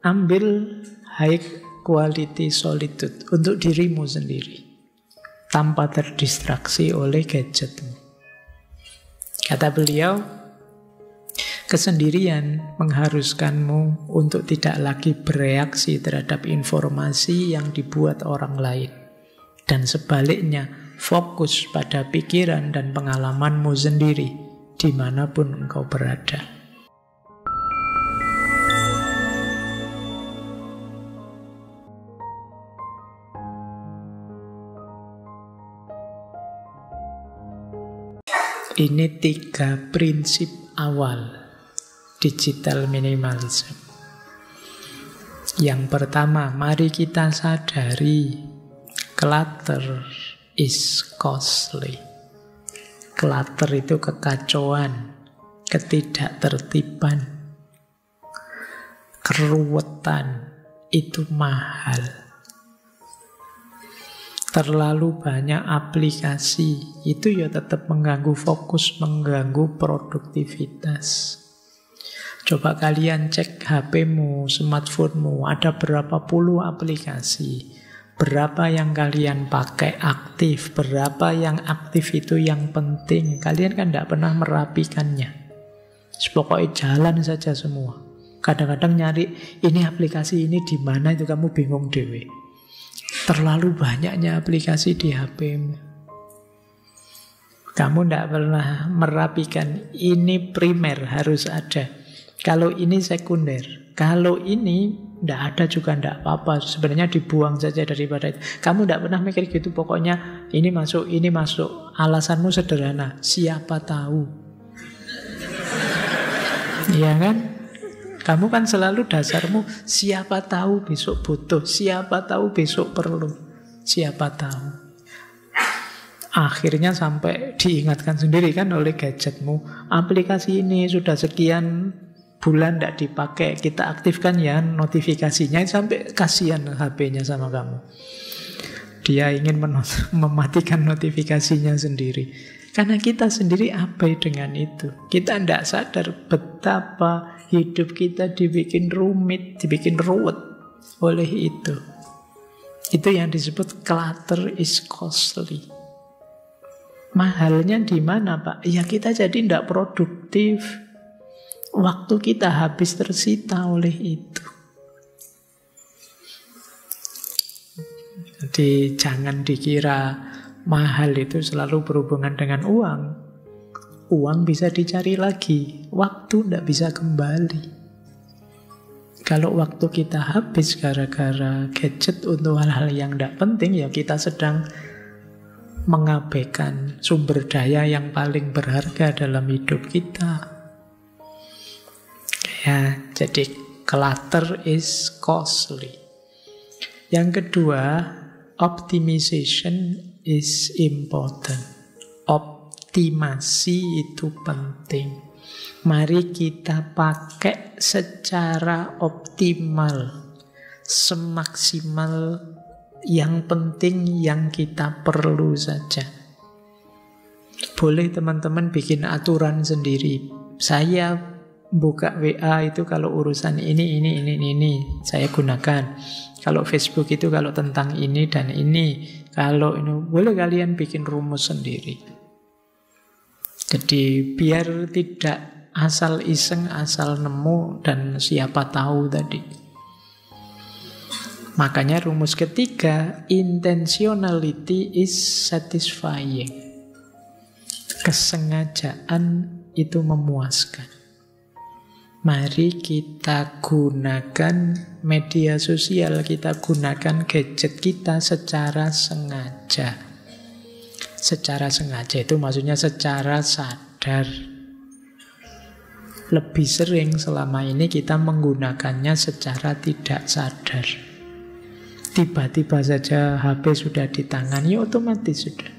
ambil high quality solitude untuk dirimu sendiri, tanpa terdistraksi oleh gadgetmu. Kata beliau, kesendirian mengharuskanmu untuk tidak lagi bereaksi terhadap informasi yang dibuat orang lain. Dan sebaliknya, fokus pada pikiran dan pengalamanmu sendiri, dimanapun engkau berada. Ini 3 prinsip awal digital minimalism. Yang pertama, mari kita sadari clutter is costly. Clutter itu kekacauan, ketidaktertiban, keruwetan, itu mahal. Terlalu banyak aplikasi, itu ya tetap mengganggu fokus, mengganggu produktivitas. Coba kalian cek HP-mu, smartphone-mu, ada berapa puluh aplikasi. Berapa yang kalian pakai aktif, berapa yang aktif itu yang penting. Kalian kan tidak pernah merapikannya. Pokoknya jalan saja semua. Kadang-kadang nyari, ini aplikasi ini di mana itu kamu bingung dewe. Terlalu banyaknya aplikasi di HP-mu. Kamu tidak pernah merapikan, ini primer harus ada. Kalau ini sekunder, kalau ini tidak ada juga tidak apa-apa. Sebenarnya dibuang saja daripada itu. Kamu tidak pernah mikir gitu, pokoknya ini masuk, ini masuk. Alasanmu sederhana, siapa tahu. Iya kan? Kamu kan selalu dasarmu, siapa tahu besok butuh, siapa tahu besok perlu, siapa tahu. Akhirnya sampai diingatkan sendiri kan oleh gadgetmu, aplikasi ini sudah sekian bulan tidak dipakai, kita aktifkan ya notifikasinya, sampai kasihan HP-nya sama kamu. Dia ingin mematikan notifikasinya sendiri. Karena kita sendiri abai dengan itu. Kita tidak sadar betapa hidup kita dibikin rumit, dibikin ruwet oleh itu. Itu yang disebut clutter is costly. Mahalnya di mana, Pak? Ya kita jadi tidak produktif. Waktu kita habis tersita oleh itu. Jadi jangan dikira mahal itu selalu berhubungan dengan uang. Uang bisa dicari lagi, waktu tidak bisa kembali. Kalau waktu kita habis gara-gara gadget untuk hal-hal yang tidak penting, ya kita sedang mengabaikan sumber daya yang paling berharga dalam hidup kita. Ya, jadi clutter is costly. Yang kedua, optimization is important. Optimasi itu penting. Mari kita pakai secara optimal, semaksimal yang penting yang kita perlu saja. Boleh teman-teman bikin aturan sendiri. Saya buka WA itu kalau urusan ini saya gunakan. Kalau Facebook itu kalau tentang ini dan ini. Kalau ini boleh kalian bikin rumus sendiri. Jadi biar tidak asal iseng, asal nemu dan siapa tahu tadi. Makanya rumus ketiga, intentionality is satisfying. Kesengajaan itu memuaskan. Mari kita gunakan media sosial, kita gunakan gadget kita secara sengaja. Secara sengaja itu maksudnya secara sadar. Lebih sering selama ini kita menggunakannya secara tidak sadar. Tiba-tiba saja HP sudah di tangan, ya otomatis sudah.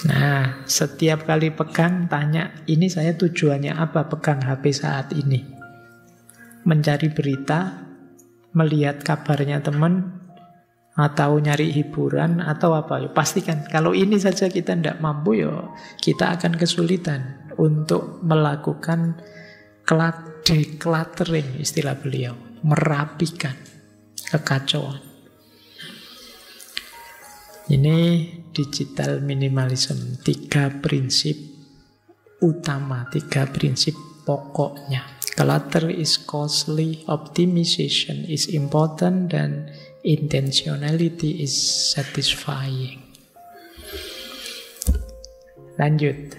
Nah, setiap kali pegang tanya, ini saya tujuannya apa pegang HP saat ini? Mencari berita, melihat kabarnya teman, atau nyari hiburan, atau apa? Ya, pastikan, kalau ini saja kita tidak mampu, ya kita akan kesulitan untuk melakukan decluttering istilah beliau, merapikan kekacauan. Ini digital minimalism, 3 prinsip utama, 3 prinsip pokoknya. Clutter is costly, optimization is important, dan intentionality is satisfying. Lanjut.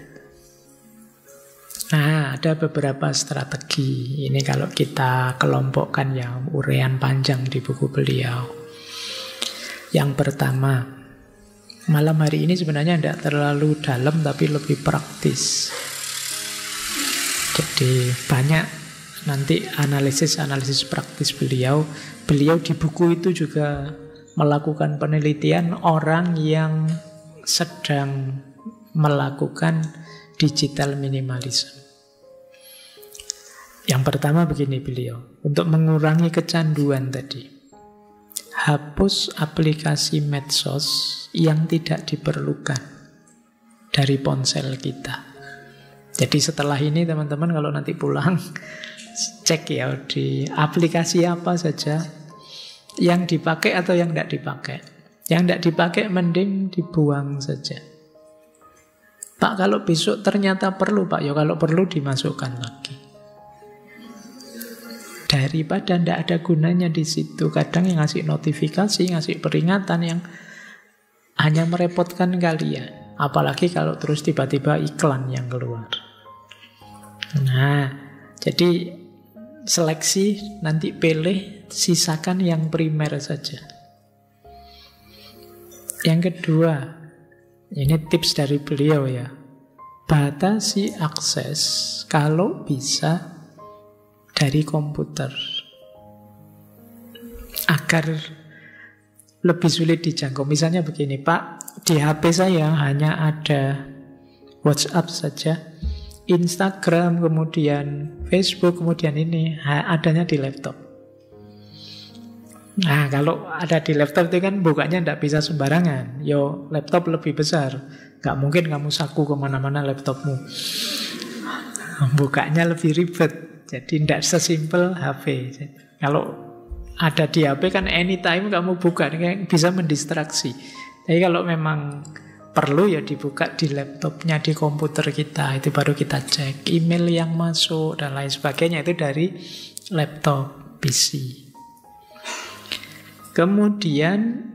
Nah, ada beberapa strategi. Ini kalau kita kelompokkan ya, uraian panjang di buku beliau. Yang pertama, malam hari ini sebenarnya tidak terlalu dalam tapi lebih praktis. Jadi banyak nanti analisis-analisis praktis beliau. Beliau di buku itu juga melakukan penelitian orang yang sedang melakukan digital minimalism. Yang pertama begini beliau, untuk mengurangi kecanduan tadi, hapus aplikasi medsos yang tidak diperlukan dari ponsel kita. Jadi setelah ini teman-teman kalau nanti pulang, cek ya di aplikasi apa saja yang dipakai atau yang tidak dipakai. Yang tidak dipakai mending dibuang saja. Pak, kalau besok ternyata perlu, Pak, ya kalau perlu dimasukkan lagi. Daripada tidak ada gunanya di situ. Kadang yang ngasih notifikasi, ngasih peringatan yang hanya merepotkan kalian. Apalagi kalau terus tiba-tiba iklan yang keluar. Nah, jadi seleksi, nanti pilih, sisakan yang primer saja. Yang kedua, ini tips dari beliau ya, batasi akses kalau bisa dari komputer agar lebih sulit dijangkau. Misalnya begini, Pak, di HP saya hanya ada WhatsApp saja, Instagram, kemudian Facebook, kemudian ini adanya di laptop. Nah, kalau ada di laptop itu kan bukanya tidak bisa sembarangan. Yo, laptop lebih besar, gak mungkin kamu saku kemana-mana laptopmu. Bukanya lebih ribet. Jadi tidak sesimpel HP. Kalau ada di HP kan anytime kamu buka, bisa mendistraksi. Tapi kalau memang perlu ya dibuka di laptopnya, di komputer kita. Itu baru kita cek email yang masuk dan lain sebagainya, itu dari laptop, PC. Kemudian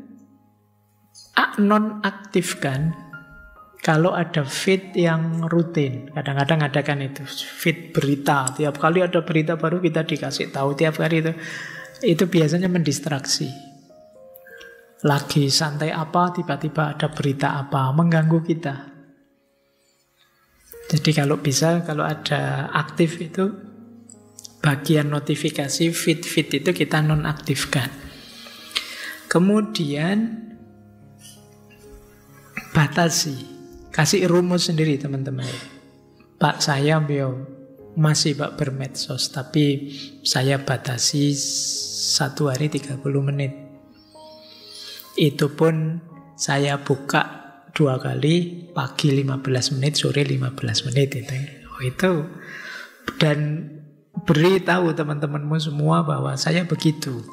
nonaktifkan kalau ada feed yang rutin. Kadang-kadang ada kan itu feed berita. Tiap kali ada berita baru kita dikasih tahu tiap hari itu. Itu biasanya mendistraksi. Lagi santai apa, tiba-tiba ada berita apa, mengganggu kita. Jadi kalau bisa, kalau ada aktif itu, bagian notifikasi feed-feed itu kita nonaktifkan. Kemudian batasi, kasih rumus sendiri teman-teman. Pak, saya masih Pak bermedsos, tapi saya batasi 1 hari 30 menit. Itu pun saya buka 2 kali, pagi 15 menit, sore 15 menit itu. Dan beritahu teman-temanmu semua bahwa saya begitu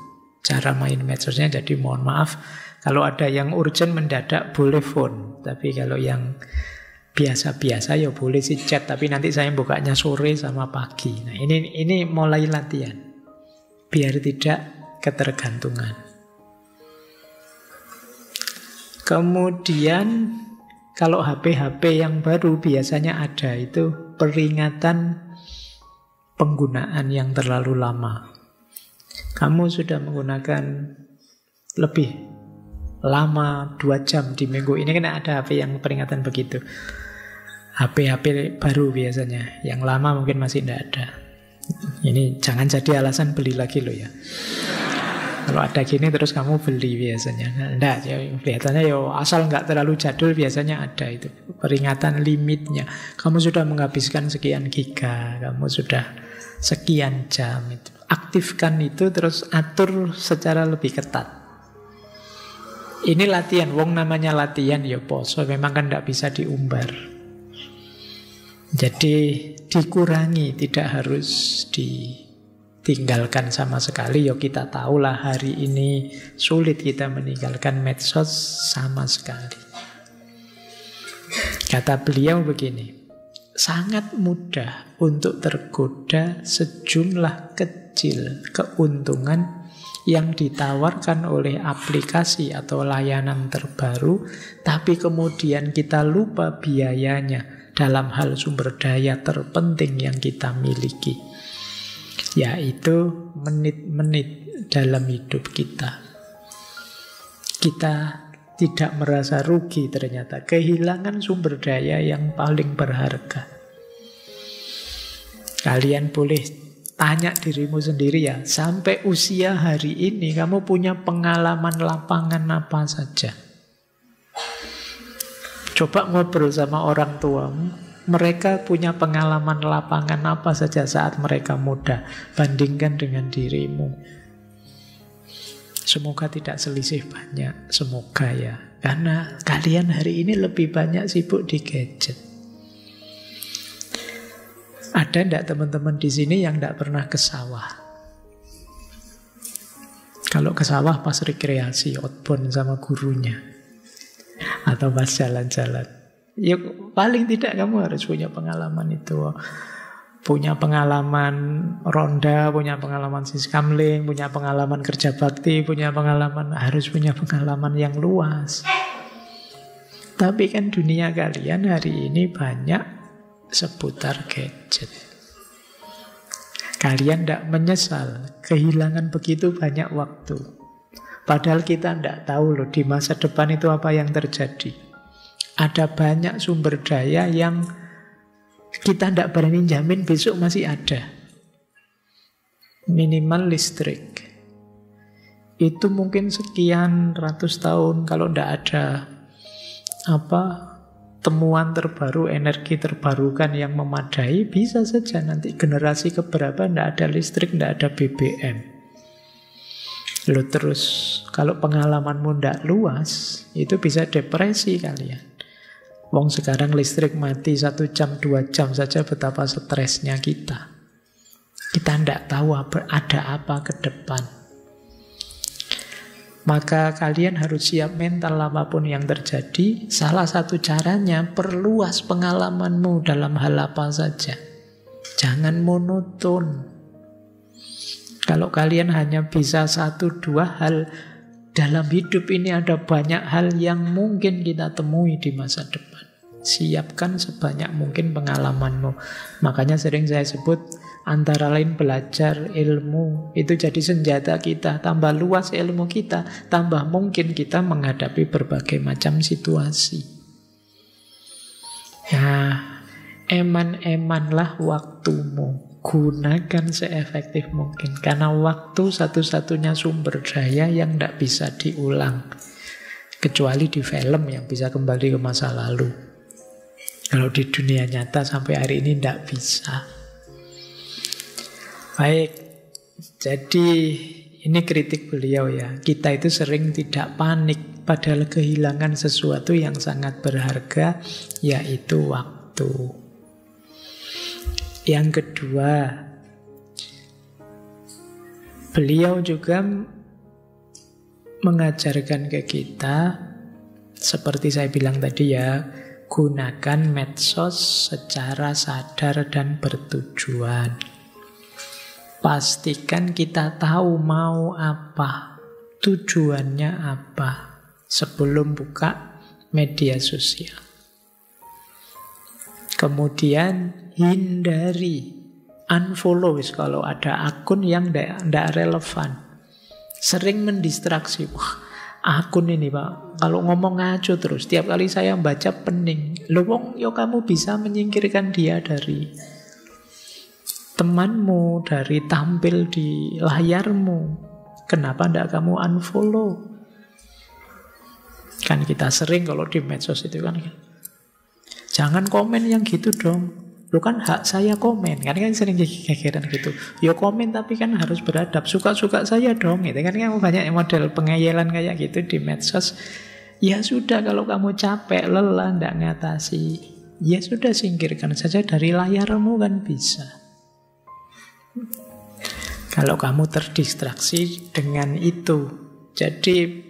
cara main medsosnya. Jadi mohon maaf kalau ada yang urgent mendadak boleh phone, tapi kalau yang biasa-biasa ya boleh sih chat, tapi nanti saya bukanya sore sama pagi. Nah, ini mulai latihan biar tidak ketergantungan. Kemudian kalau HP-HP yang baru biasanya ada itu peringatan penggunaan yang terlalu lama. Kamu sudah menggunakan lebih lama 2 jam di minggu ini, kan ada HP yang peringatan begitu. HP-HP baru biasanya, yang lama mungkin masih tidak ada. Ini jangan jadi alasan beli lagi loh ya. Kalau ada gini terus kamu beli biasanya. Enggak, ya, kelihatannya ya asal nggak terlalu jadul biasanya ada itu. Peringatan limitnya. Kamu sudah menghabiskan sekian giga, kamu sudah sekian jam itu. Aktifkan itu terus atur secara lebih ketat. Ini latihan, wong namanya latihan ya poso, memang kan tidak bisa diumbar. Jadi dikurangi, tidak harus ditinggalkan sama sekali. Ya kita tahulah hari ini sulit kita meninggalkan medsos sama sekali. Kata beliau begini, sangat mudah untuk tergoda sejumlah kecil keuntungan yang ditawarkan oleh aplikasi atau layanan terbaru, tapi kemudian kita lupa biayanya dalam hal sumber daya terpenting yang kita miliki, yaitu menit-menit dalam hidup kita. Kita tidak merasa rugi ternyata, kehilangan sumber daya yang paling berharga. Kalian boleh tanya dirimu sendiri ya, sampai usia hari ini kamu punya pengalaman lapangan apa saja? Coba ngobrol sama orang tuamu, mereka punya pengalaman lapangan apa saja saat mereka muda, bandingkan dengan dirimu. Semoga tidak selisih banyak, semoga ya. Karena kalian hari ini lebih banyak sibuk di gadget. Ada enggak teman-teman di sini yang enggak pernah ke sawah? Kalau ke sawah pas rekreasi, outbound sama gurunya, atau pas jalan-jalan, ya paling tidak kamu harus punya pengalaman itu. Punya pengalaman ronda, punya pengalaman siskamling, punya pengalaman kerja bakti, harus punya pengalaman yang luas. Tapi kan dunia kalian hari ini banyak seputar gadget. Kalian tidak menyesal kehilangan begitu banyak waktu. Padahal kita tidak tahu loh di masa depan itu apa yang terjadi. Ada banyak sumber daya yang kita tidak berani jamin besok masih ada. Minimal listrik itu mungkin sekian ratus tahun kalau tidak ada temuan terbaru, energi terbarukan yang memadai, bisa saja nanti generasi keberapa tidak ada listrik, tidak ada BBM. Loh terus, kalau pengalamanmu tidak luas, itu bisa depresi kalian. Wong sekarang listrik mati 1 jam, 2 jam saja betapa stresnya kita. Kita tidak tahu ada apa ke depan. Maka kalian harus siap mental apapun yang terjadi. Salah satu caranya, perluas pengalamanmu dalam hal apa saja. Jangan monoton. Kalau kalian hanya bisa 1-2 hal, dalam hidup ini ada banyak hal yang mungkin kita temui di masa depan. Siapkan sebanyak mungkin pengalamanmu. Makanya sering saya sebut, antara lain belajar ilmu itu jadi senjata kita. Tambah luas ilmu kita, tambah mungkin kita menghadapi berbagai macam situasi. Nah, eman-emanlah waktumu. Gunakan seefektif mungkin. Karena waktu satu-satunya sumber daya yang tidak bisa diulang. Kecuali di film yang bisa kembali ke masa lalu. Kalau di dunia nyata sampai hari ini tidak bisa. Baik, jadi ini kritik beliau ya. Kita itu sering tidak panik padahal kehilangan sesuatu yang sangat berharga, yaitu waktu. Yang kedua, beliau juga mengajarkan ke kita, seperti saya bilang tadi ya, gunakan medsos secara sadar dan bertujuan. Pastikan kita tahu mau apa, tujuannya apa, sebelum buka media sosial. Kemudian hindari, unfollow kalau ada akun yang tidak relevan. Sering mendistraksi. Wah, akun ini Pak, kalau ngomong ngaco terus, tiap kali saya baca pening. Loh wong, yo kamu bisa menyingkirkan dia dari temanmu, dari tampil di layarmu. Kenapa tidak kamu unfollow? Kan kita sering kalau di medsos itu kan, jangan komen yang gitu dong. Lu kan hak saya komen. Kan sering gegeran gitu. Ya komen tapi kan harus beradab. Suka-suka saya dong. Itu kan banyak model pengayelan kayak gitu di medsos. Ya sudah, kalau kamu capek, lelah, tidak ngatasi, Ya sudah, singkirkan saja dari layarmu kan bisa. Kalau kamu terdistraksi dengan itu. Jadi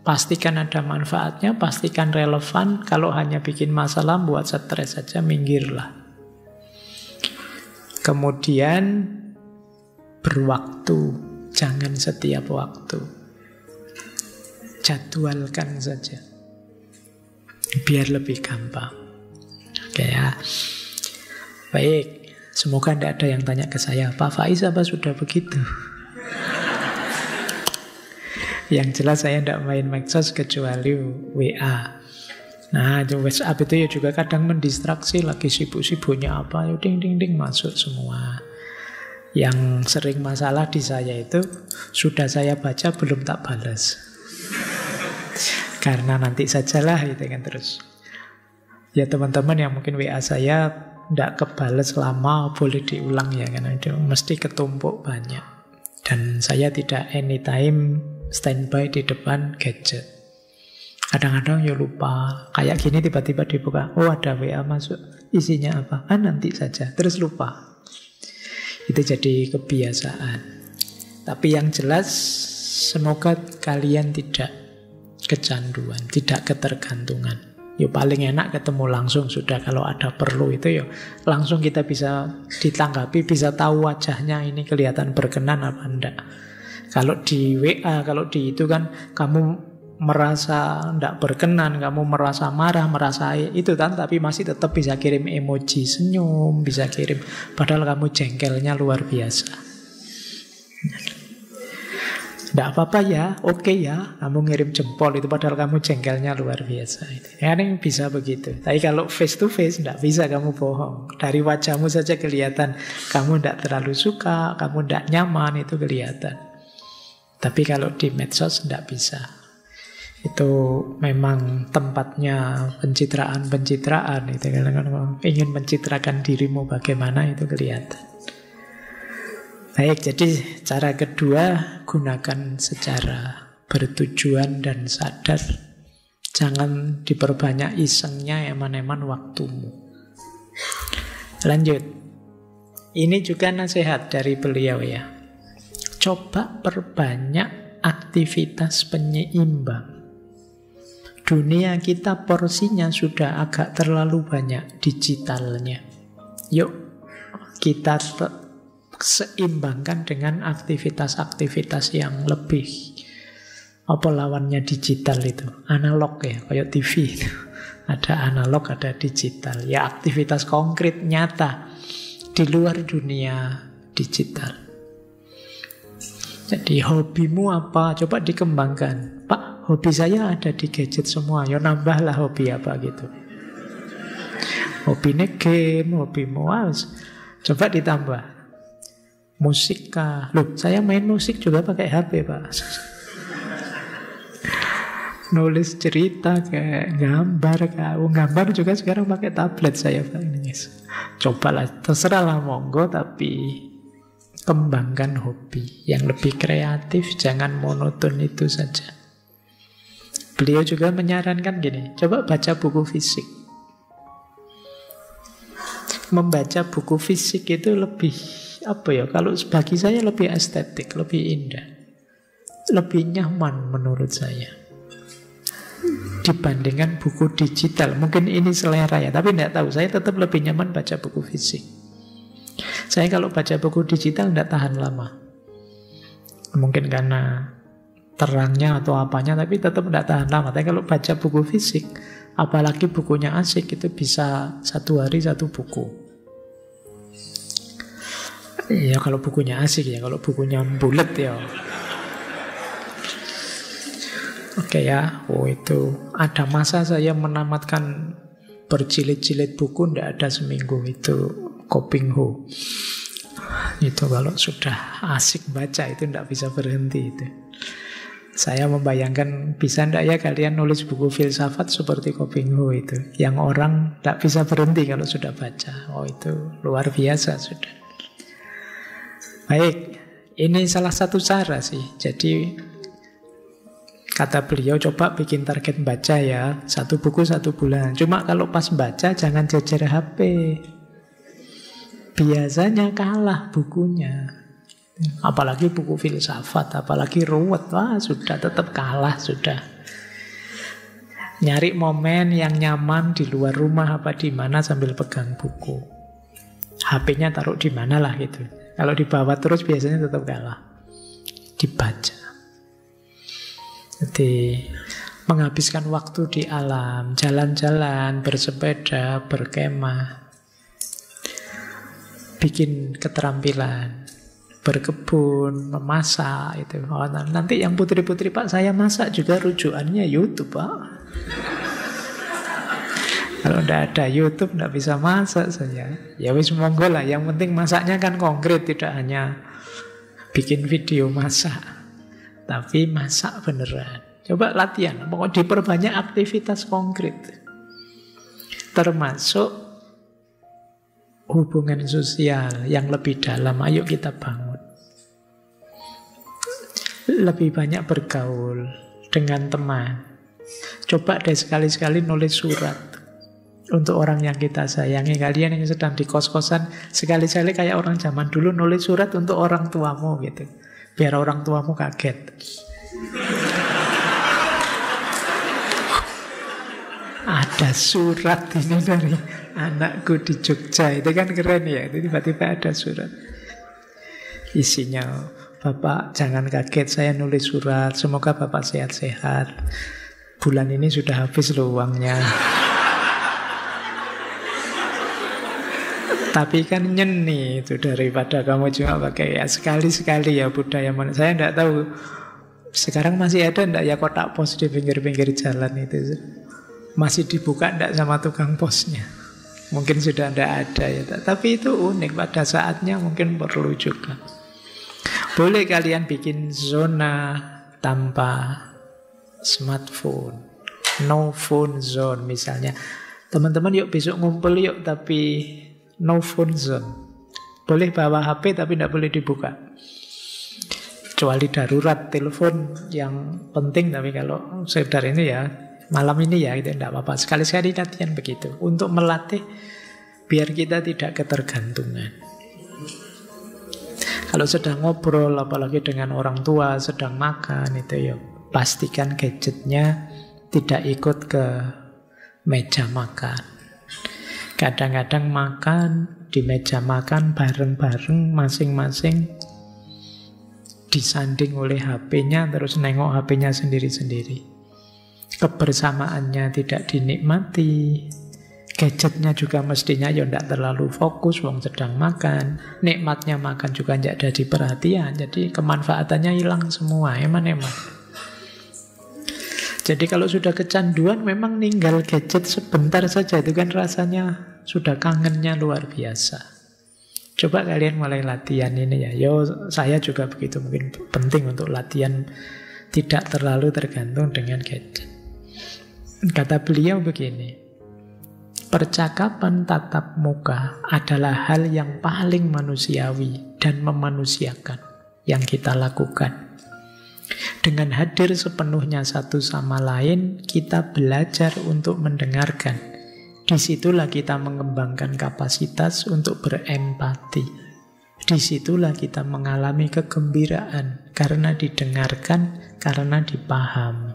pastikan ada manfaatnya, pastikan relevan. Kalau hanya bikin masalah, buat stres saja, minggirlah. Kemudian berwaktu, jangan setiap waktu. Jadwalkan saja, biar lebih gampang. Oke ya. Baik, semoga tidak ada yang tanya ke saya, Pak Faiz apa sudah begitu? Yang jelas saya tidak main medsos kecuali WA. Nah, WhatsApp itu ya juga kadang mendistraksi, lagi sibuk-sibuknya apa, ding ding ding masuk semua. Yang sering masalah di saya itu sudah saya baca belum tak balas. Karena nanti sajalah gitu kan terus. Ya teman-teman yang mungkin WA saya tidak kebales lama, boleh diulang ya, karena itu mesti ketumpuk banyak. Dan saya tidak anytime standby di depan gadget. Kadang-kadang ya lupa. Kayak gini tiba-tiba dibuka, oh ada WA masuk, isinya apa? Nanti saja, terus lupa. Itu jadi kebiasaan. Tapi yang jelas, semoga kalian tidak kecanduan, tidak ketergantungan. Ya paling enak ketemu langsung sudah. Kalau ada perlu itu ya langsung kita bisa ditanggapi, bisa tahu wajahnya ini kelihatan berkenan apa enggak. Kalau di WA, kalau di itu kan kamu merasa tidak berkenan, kamu merasa marah, merasa itu kan, tapi masih tetap bisa kirim emoji senyum, bisa kirim, padahal kamu jengkelnya luar biasa. Tidak apa-apa ya, oke ya, kamu ngirim jempol itu padahal kamu jengkelnya luar biasa. Ya, ini bisa begitu. Tapi kalau face to face tidak bisa kamu bohong. Dari wajahmu saja kelihatan kamu tidak terlalu suka, kamu tidak nyaman, itu kelihatan. Tapi kalau di medsos tidak bisa. Itu memang tempatnya pencitraan-pencitraan. Itu kalau ingin mencitrakan dirimu bagaimana itu kelihatan. Baik, jadi cara kedua, gunakan secara bertujuan dan sadar. Jangan diperbanyak isengnya, eman-eman waktumu. Lanjut. Ini juga nasihat dari beliau ya. Coba perbanyak aktivitas penyeimbang. Dunia kita porsinya sudah agak terlalu banyak digitalnya. Yuk kita seimbangkan dengan aktivitas-aktivitas yang lebih, apa lawannya digital itu? Analog ya, kayak TV itu. Ada analog, ada digital. Ya aktivitas konkret, nyata di luar dunia digital. Jadi hobimu apa? Coba dikembangkan. Pak, hobi saya ada di gadget semua. Ya nambahlah hobi apa gitu. Hobinya game, hobimu coba ditambah. Musik kah? Loh, saya main musik juga pakai HP, Pak. Nulis cerita kayak gambar kah? Gambar juga sekarang pakai tablet saya, Pak. Cobalah, terserahlah monggo, tapi kembangkan hobi yang lebih kreatif, jangan monoton itu saja. Beliau juga menyarankan gini, coba baca buku fisik. Membaca buku fisik itu lebih, apa ya, kalau bagi saya lebih estetik, lebih indah, lebih nyaman menurut saya dibandingkan buku digital. Mungkin ini selera ya, tapi tidak tahu, saya tetap lebih nyaman baca buku fisik. Saya kalau baca buku digital tidak tahan lama. Mungkin karena terangnya atau apanya, tapi tetap tidak tahan lama. Tapi kalau baca buku fisik, apalagi bukunya asik, itu bisa 1 hari 1 buku. Ya kalau bukunya asik ya, kalau bukunya bulat ya. Oke ya, itu ada masa saya menamatkan berjilid-jilid buku, tidak ada seminggu itu. Koping Ho itu kalau sudah asik baca itu tidak bisa berhenti itu. Saya membayangkan bisa tidak ya kalian nulis buku filsafat seperti Koping Ho itu, yang orang tidak bisa berhenti kalau sudah baca. Oh itu luar biasa sudah. Baik, ini salah satu cara sih. Jadi Kata beliau, coba bikin target baca ya, 1 buku 1 bulan. Cuma kalau pas baca jangan jejer HP. Biasanya kalah bukunya. Apalagi buku filsafat, apalagi ruwet, wah sudah tetap kalah sudah. Nyari momen yang nyaman di luar rumah apa di mana sambil pegang buku. HP-nya taruh di mana lah gitu. Kalau dibawa terus biasanya tetap kalah. Dibaca. Jadi menghabiskan waktu di alam, jalan-jalan, bersepeda, berkemah, bikin keterampilan, berkebun, memasak itu. Oh, nanti yang putri-putri Pak saya masak juga rujukannya YouTube Pak. Kalau tidak ada YouTube tidak bisa masak saya. Ya wis monggo lah. Yang penting masaknya kan konkret, tidak hanya bikin video masak. Tapi masak beneran. Coba latihan. Pokoknya diperbanyak aktivitas konkret. Termasuk hubungan sosial yang lebih dalam. Ayo kita bangun. Lebih banyak bergaul dengan teman. Coba deh sekali-sekali nulis surat untuk orang yang kita sayangi. Kalian yang sedang di kos-kosan, sekali-sekali kayak orang zaman dulu nulis surat untuk orang tuamu gitu. Biar orang tuamu kaget. Ada surat ini dari anakku di Jogja. Itu kan keren ya. Itu tiba-tiba ada surat. Isinya, Bapak jangan kaget saya nulis surat. Semoga Bapak sehat-sehat. Bulan ini sudah habis loh uangnya. Tapi kan nyeni itu daripada kamu cuma pakai ya sekali-sekali ya budaya mana. Saya tidak tahu sekarang masih ada tidak ya kotak pos di pinggir-pinggir jalan itu. Masih dibuka tidak sama tukang posnya. Mungkin sudah tidak ada ya. Tapi itu unik, pada saatnya mungkin perlu juga. Boleh kalian bikin zona tanpa smartphone, no phone zone misalnya. Teman-teman yuk besok ngumpul yuk tapi no phone zone. Boleh bawa HP tapi tidak boleh dibuka. Kecuali darurat, telepon yang penting. Tapi kalau sekedar ini ya, malam ini ya, itu tidak apa-apa. Sekali-sekali latihan begitu. Untuk melatih biar kita tidak ketergantungan. Kalau sedang ngobrol, apalagi dengan orang tua, sedang makan, itu ya pastikan gadgetnya tidak ikut ke meja makan. Kadang-kadang makan di meja makan bareng-bareng masing-masing disanding oleh HP-nya, terus nengok HP-nya sendiri-sendiri. Kebersamaannya tidak dinikmati. Gadgetnya juga mestinya ya tidak terlalu fokus, wong sedang makan. Nikmatnya makan juga tidak ada perhatian. Jadi kemanfaatannya hilang semua, eman-eman. Jadi kalau sudah kecanduan memang ninggal gadget sebentar saja itu kan rasanya sudah kangennya luar biasa. Coba kalian mulai latihan ini ya. Yo, saya juga begitu, mungkin penting untuk latihan tidak terlalu tergantung dengan gadget. Kata beliau begini, percakapan tatap muka adalah hal yang paling manusiawi dan memanusiakan yang kita lakukan. Dengan hadir sepenuhnya satu sama lain, kita belajar untuk mendengarkan. Disitulah kita mengembangkan kapasitas untuk berempati. Disitulah kita mengalami kegembiraan karena didengarkan, karena dipahami.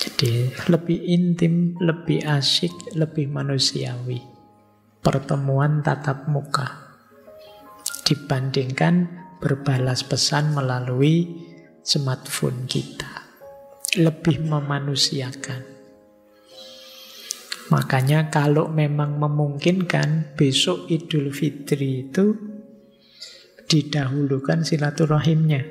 Jadi lebih intim, lebih asyik, lebih manusiawi pertemuan tatap muka dibandingkan berbalas pesan melalui smartphone kita. Lebih memanusiakan. Makanya kalau memang memungkinkan besok Idul Fitri itu didahulukan silaturahimnya.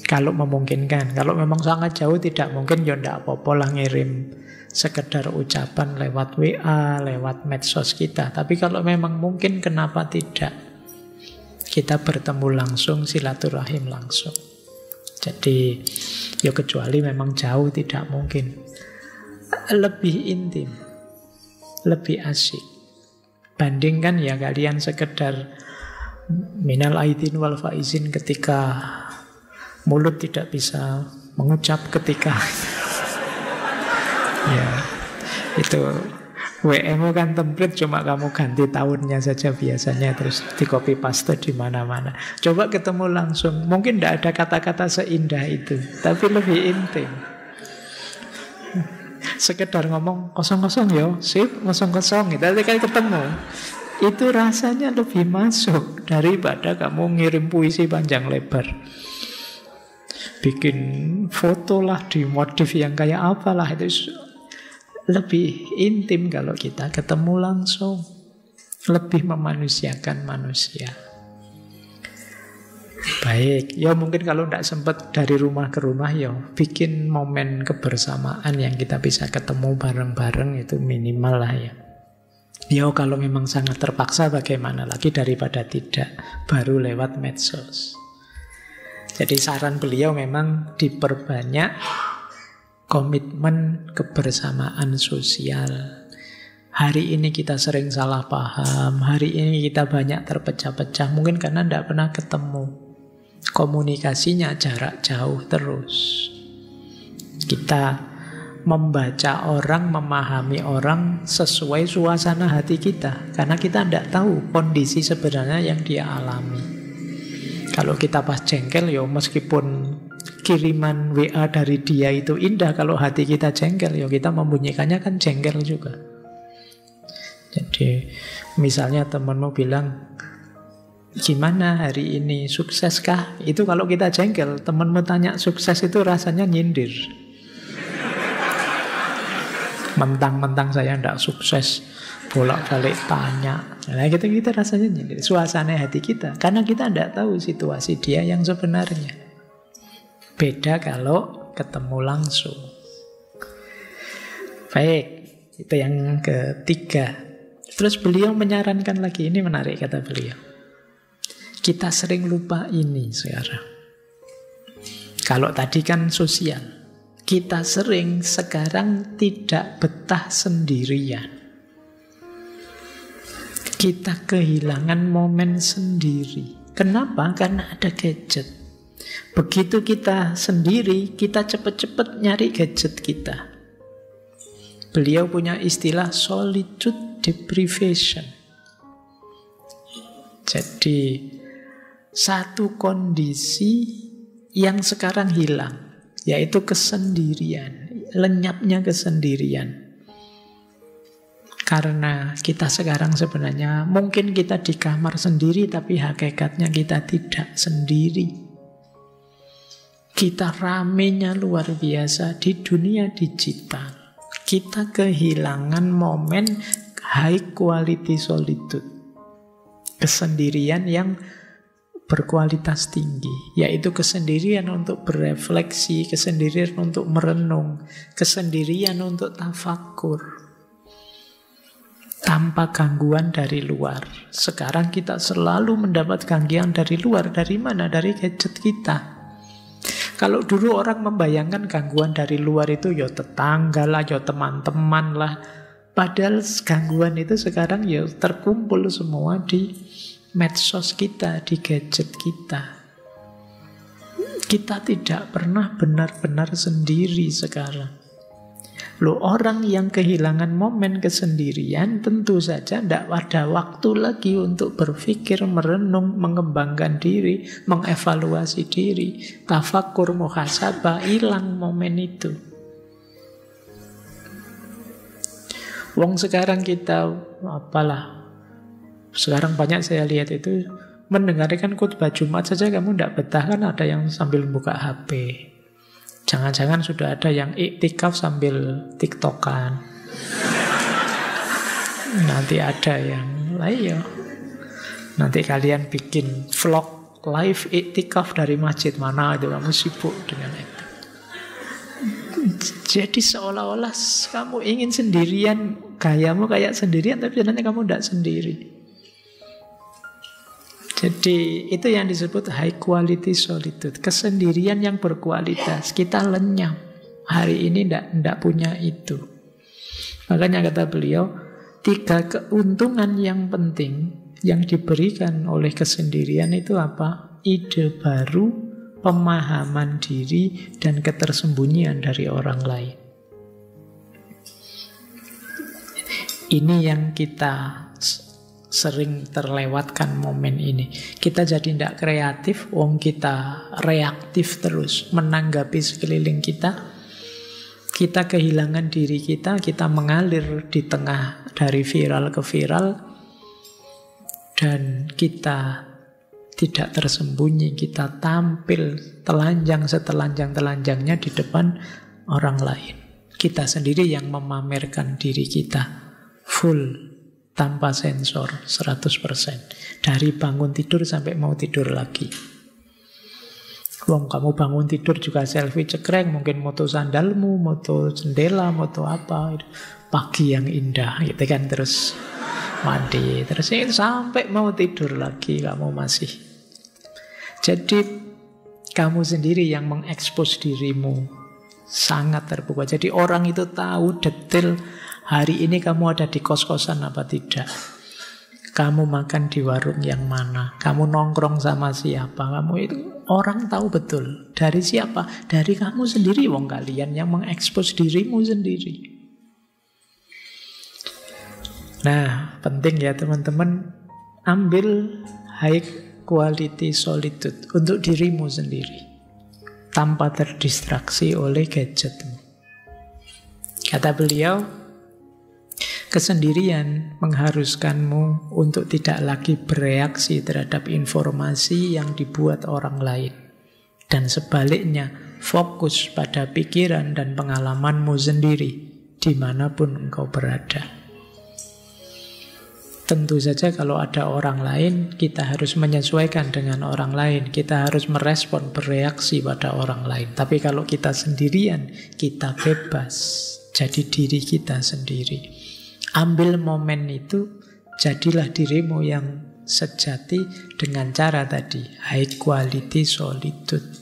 Kalau memungkinkan. Kalau memang sangat jauh tidak mungkin, ya tidak apa-apa lah ngirim sekedar ucapan lewat WA, lewat medsos kita. Tapi kalau memang mungkin, kenapa tidak? Kita bertemu langsung, silaturahim langsung. Jadi, ya kecuali memang jauh tidak mungkin. Lebih intim, lebih asyik. Bandingkan ya kalian sekedar minal aidin wal faizin ketika Mulut tidak bisa mengucap ketika ya, itu WMO kan template, cuma kamu ganti tahunnya saja biasanya, terus di copy paste di mana-mana. Coba ketemu langsung, mungkin tidak ada kata-kata seindah itu, tapi lebih intim. Sekedar ngomong kosong-kosong ya, sip, kosong-kosong, tapi kan ketemu. Itu rasanya lebih masuk daripada kamu ngirim puisi panjang lebar. Bikin foto lah, dimodif yang kayak apalah, itu lebih intim kalau kita ketemu langsung. Lebih memanusiakan manusia. Baik, ya mungkin kalau tidak sempat dari rumah ke rumah, ya bikin momen kebersamaan yang kita bisa ketemu bareng-bareng, itu minimal lah ya. Ya kalau memang sangat terpaksa bagaimana lagi daripada tidak, baru lewat medsos. Jadi saran beliau memang diperbanyak komitmen kebersamaan sosial. Hari ini kita sering salah paham, hari ini kita banyak terpecah-pecah, mungkin karena tidak pernah ketemu. Komunikasinya jarak jauh terus. Kita membaca orang, memahami orang sesuai suasana hati kita, karena kita tidak tahu kondisi sebenarnya yang dia alami. Kalau kita pas jengkel, ya meskipun kiriman WA dari dia itu indah, kalau hati kita jengkel, ya kita membunyikannya kan jengkel juga. Jadi misalnya temanmu bilang, gimana hari ini, sukseskah? Itu kalau kita jengkel, temanmu tanya sukses, itu rasanya nyindir. Mentang-mentang saya tidak sukses, bolak-balik tanya. Nah gitu kita rasanya nyindir. Suasana hati kita, karena kita tidak tahu situasi dia yang sebenarnya. Beda kalau ketemu langsung. Baik, itu yang ketiga. Terus beliau menyarankan lagi, ini menarik kata beliau. Kita sering lupa ini sekarang. Kalau tadi kan sosial, kita sering sekarang tidak betah sendirian. Kita kehilangan momen sendiri. Kenapa? Karena ada gadget. Begitu kita sendiri, kita cepet-cepet nyari gadget kita. Beliau punya istilah solitude deprivation. Jadi satu kondisi yang sekarang hilang, yaitu kesendirian, lenyapnya kesendirian. Karena kita sekarang sebenarnya mungkin kita di kamar sendiri, tapi hakikatnya kita tidak sendiri. Kita ramenya luar biasa di dunia digital. Kita kehilangan momen high quality solitude. Kesendirian yang berkualitas tinggi, yaitu kesendirian untuk berefleksi, kesendirian untuk merenung, kesendirian untuk tafakur, tanpa gangguan dari luar. Sekarang kita selalu mendapat gangguan dari luar. Dari mana? Dari gadget kita. Kalau dulu orang membayangkan gangguan dari luar itu ya tetangga lah, ya teman-teman lah. Padahal gangguan itu sekarang ya terkumpul semua di medsos kita, di gadget kita. Kita tidak pernah benar-benar sendiri sekarang. Loh, orang yang kehilangan momen kesendirian tentu saja tidak ada waktu lagi untuk berpikir, merenung, mengembangkan diri, mengevaluasi diri, tafakur, muhasabah, hilang momen itu. Wong sekarang kita apalah, sekarang banyak saya lihat itu mendengarkan khutbah Jumat saja kamu tidak betah, kan ada yang sambil buka HP. Jangan-jangan sudah ada yang iktikaf sambil tiktokan. Nanti ada yang lain. Nanti kalian bikin vlog live iktikaf dari masjid mana itu, kamu sibuk dengan itu. Jadi seolah-olah kamu ingin sendirian, gayamu kayak sendirian, tapi sebenarnya kamu tidak sendiri. Jadi itu yang disebut high quality solitude, kesendirian yang berkualitas. Kita lenyap. Hari ini tidak punya itu. Makanya kata beliau, 3 keuntungan yang penting yang diberikan oleh kesendirian itu apa? Ide baru, pemahaman diri dan ketersembunyian dari orang lain. Ini yang kita sering terlewatkan momen ini. Kita jadi tidak kreatif, wong kita reaktif terus menanggapi sekeliling kita. Kita kehilangan diri kita mengalir di tengah dari viral ke viral, dan kita tidak tersembunyi, kita tampil telanjang setelanjang-telanjangnya di depan orang lain. Kita sendiri yang memamerkan diri kita full, tanpa sensor, 100%. Dari bangun tidur sampai mau tidur lagi. Wong kamu bangun tidur juga selfie cekrek, mungkin moto sandalmu, moto jendela, moto apa. Pagi yang indah gitu kan, terus mandi, terus sampai mau tidur lagi kamu masih. Jadi kamu sendiri yang mengekspos dirimu sangat terbuka. Jadi orang itu tahu detail hari ini kamu ada di kos-kosan apa tidak. Kamu makan di warung yang mana, kamu nongkrong sama siapa, kamu itu orang tahu betul. Dari siapa? Dari kamu sendiri, wong kalian yang mengekspos dirimu sendiri. Nah, penting ya teman-teman, ambil high quality solitude untuk dirimu sendiri, tanpa terdistraksi oleh gadgetmu. Kata beliau, kesendirian mengharuskanmu untuk tidak lagi bereaksi terhadap informasi yang dibuat orang lain. Dan sebaliknya, fokus pada pikiran dan pengalamanmu sendiri, dimanapun engkau berada. Tentu saja kalau ada orang lain, kita harus menyesuaikan dengan orang lain. Kita harus merespon, bereaksi pada orang lain. Tapi kalau kita sendirian, kita bebas. Jadi diri kita sendiri. Ambil momen itu, jadilah dirimu yang sejati dengan cara tadi, high quality solitude.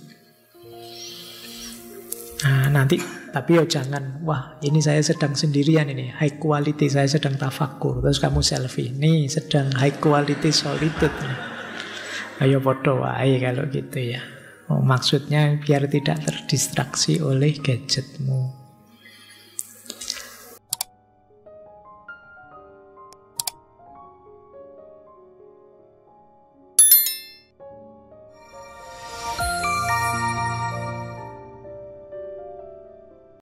Nah, nanti, tapi jangan, wah ini saya sedang sendirian ini, high quality, saya sedang tafakur, terus kamu selfie, nih sedang high quality solitude. Ayo podo wae kalau gitu ya. Maksudnya biar tidak terdistraksi oleh gadgetmu.